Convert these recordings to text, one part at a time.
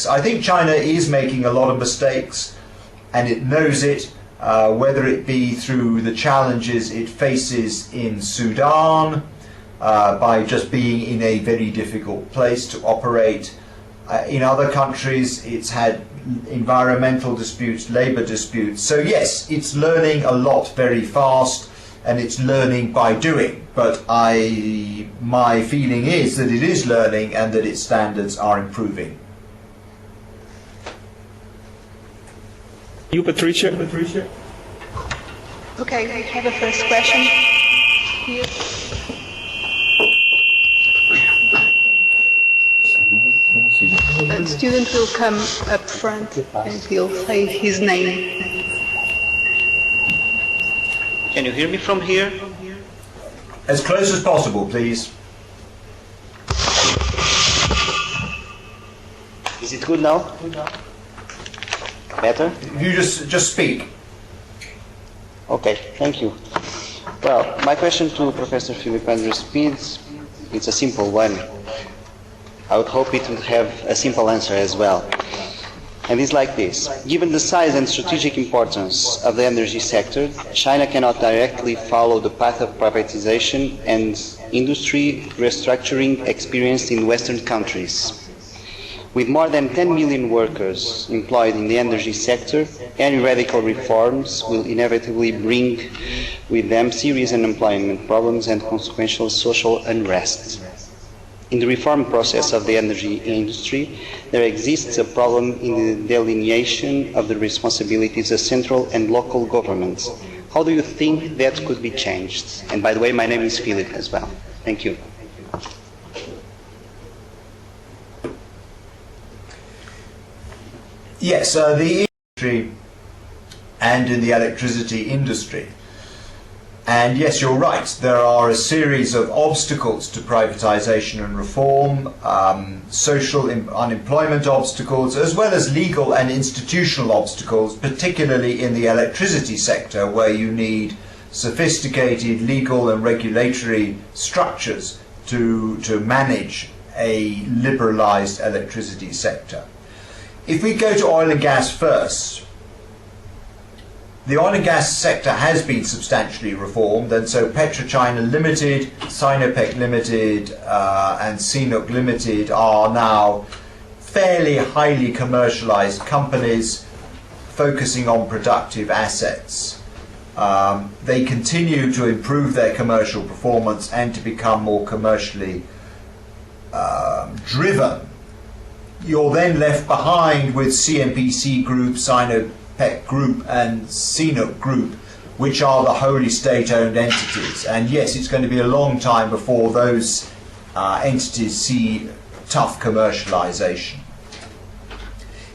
mistakes. I think China is making a lot of mistakes, and it knows it, whether it be through the challenges it faces in Sudan, by just being in a very difficult place to operate. In other countries, it's had environmental disputes, labour disputes. So yes, it's learning a lot very fast, and it's learning by doing. But my feeling is that it is learning and that its standards are improving. You, Patricia? Okay, we have a first question here. A student will come up front and he'll say his name. Can you hear me from here? As close as possible, please. Is it good now? Better? You just speak. Okay, thank you. Well, my question to Professor Philip Andrew Speeds, it's a simple one. I would hope it would have a simple answer as well. And it's like this. Given the size and strategic importance of the energy sector, China cannot directly follow the path of privatization and industry restructuring experienced in Western countries. With more than 10 million workers employed in the energy sector, any radical reforms will inevitably bring with them serious unemployment problems and consequential social unrest. In the reform process of the energy industry, there exists a problem in the delineation of the responsibilities of central and local governments. How do you think that could be changed? And by the way, my name is Philip as well. Thank you. Yes, the industry and in the electricity industry. And yes, you're right, there are a series of obstacles to privatization and reform, social unemployment obstacles, as well as legal and institutional obstacles, particularly in the electricity sector, where you need sophisticated legal and regulatory structures to manage a liberalized electricity sector. If we go to oil and gas first, the oil and gas sector has been substantially reformed, and so PetroChina Limited, Sinopec Limited and CNOOC Limited are now fairly highly commercialized companies focusing on productive assets. They continue to improve their commercial performance and to become more commercially driven. You're then left behind with CNPC Group, Sinopec Group and CNOOC Group, which are the wholly state-owned entities. And yes, it's going to be a long time before those entities see tough commercialization.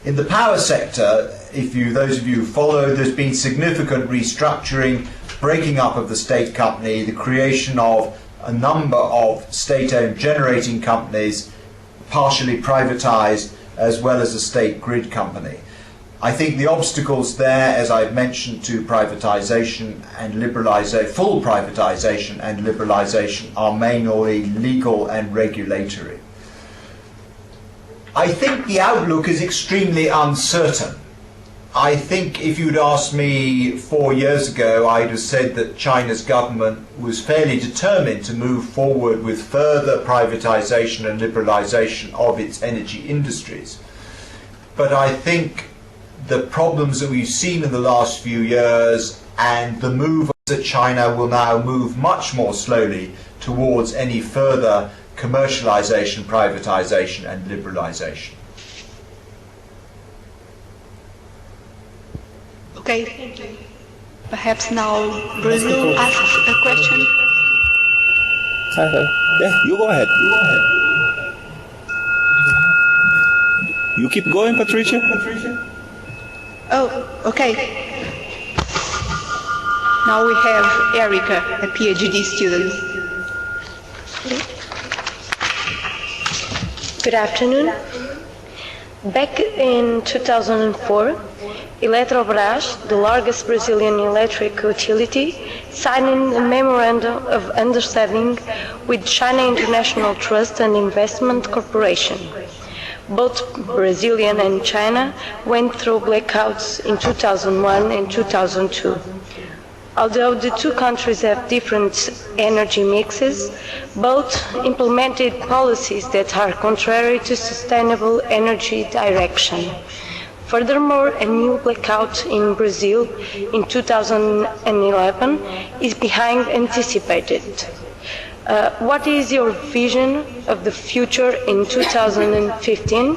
In the power sector, those of you who follow, there's been significant restructuring, breaking up of the state company, the creation of a number of state-owned generating companies, partially privatized, as well as a state grid company. I think the obstacles there, as I've mentioned, to privatization and liberalization, full privatization and liberalization, are mainly legal and regulatory. I think the outlook is extremely uncertain. I think if you'd asked me 4 years ago, I'd have said that China's government was fairly determined to move forward with further privatization and liberalization of its energy industries. But I think the problems that we've seen in the last few years and the move that China will now move much more slowly towards any further commercialization, privatization and liberalization. Okay, thank you. Perhaps now Brazil asks a question. Yeah, you go ahead. You keep going, Patricia. Oh, okay. Now we have Erica, a PhD student. Good afternoon. Back in 2004, Eletrobras, the largest Brazilian electric utility, signed a memorandum of understanding with China International Trust and Investment Corporation, Both Brazilian and China went through blackouts in 2001 and 2002. Although the two countries have different energy mixes, both implemented policies that are contrary to sustainable energy direction. Furthermore, a new blackout in Brazil in 2011 is behind anticipated. What is your vision of the future in 2015,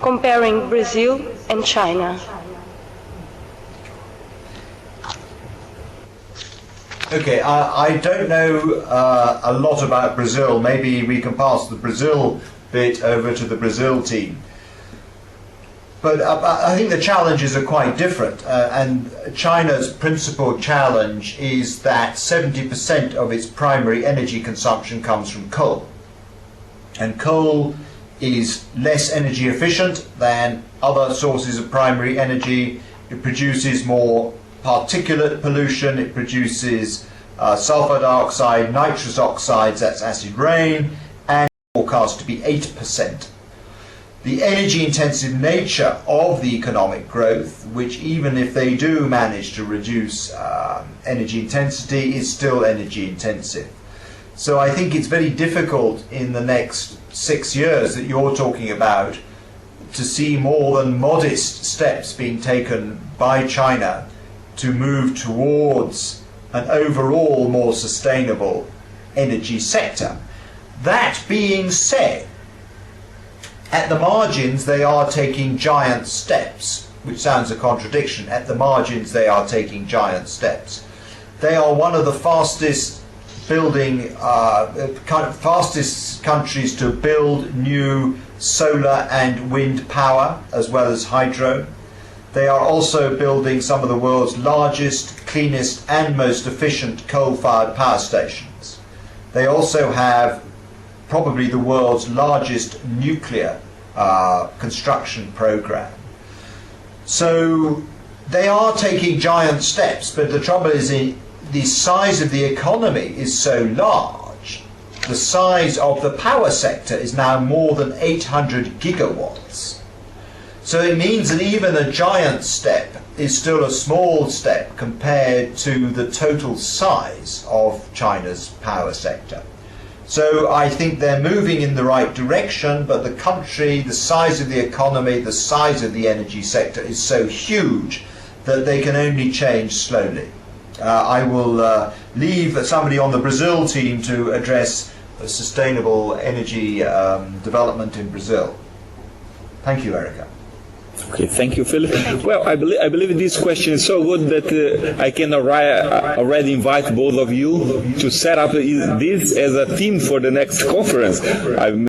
comparing Brazil and China? Okay, I don't know a lot about Brazil. Maybe we can pass the Brazil bit over to the Brazil team. But I think the challenges are quite different. And China's principal challenge is that 70% of its primary energy consumption comes from coal. And coal is less energy efficient than other sources of primary energy. It produces more particulate pollution, it produces sulfur dioxide, nitrous oxides, that's acid rain, and forecast to be 8%. The energy intensive nature of the economic growth, which even if they do manage to reduce energy intensity, is still energy intensive. So I think it's very difficult in the next 6 years that you're talking about to see more than modest steps being taken by China to move towards an overall more sustainable energy sector. That being said, at the margins they are taking giant steps, which sounds a contradiction. At the margins they are taking giant steps. They are one of the fastest fastest countries to build new solar and wind power as well as hydro. They are also building some of the world's largest, cleanest and most efficient coal-fired power stations. They also have probably the world's largest nuclear construction program. So they are taking giant steps, but the trouble is the size of the economy is so large. The size of the power sector is now more than 800 gigawatts. So it means that even a giant step is still a small step compared to the total size of China's power sector. So I think they're moving in the right direction, but the country, the size of the economy, the size of the energy sector is so huge that they can only change slowly. I will leave somebody on the Brazil team to address sustainable energy development in Brazil. Thank you, Erica. Okay, thank you, Philip. Well, I believe this question is so good that I can already invite both of you to set up this as a theme for the next conference.